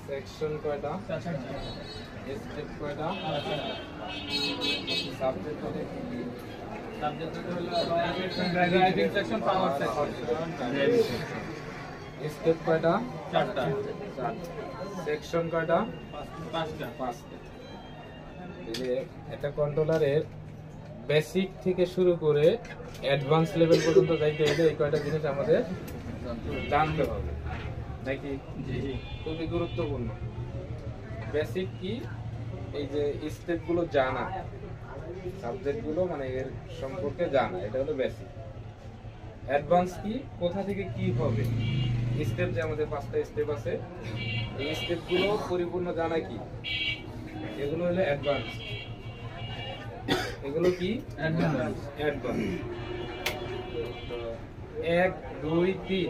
Section কয়টা? Step কয়টা? Subject কয়টা? সাবজেক্ট হলো driving section, power section. Step কয়টা? 4টা। সেকশন কয়টা? 5টা। এই যে একটা কন্ট্রোলারের বেসিক থেকে শুরু করে অ্যাডভান্স লেভেল পর্যন্ত যাইতে হলে এই কয়টা জিনিস আমাদের জানতে হবে নাকি? খুবই গুরুত্বপূর্ণ। বেসিক কি? এই যে স্টেপগুলো জানা, সাবজেক্টগুলো মানে এর সম্পর্কে জানা, এটা হলো বেসিক। অ্যাডভান্স কি? কোথা থেকে কি হবে, স্টেপ যে আমাদের 5টা স্টেপ আছে, এই স্টেপগুলো পরিপূর্ণ জানা কি, এগুলো হলো অ্যাডভান্স। এগুলো কি? অ্যাডভান্স। 1 2 3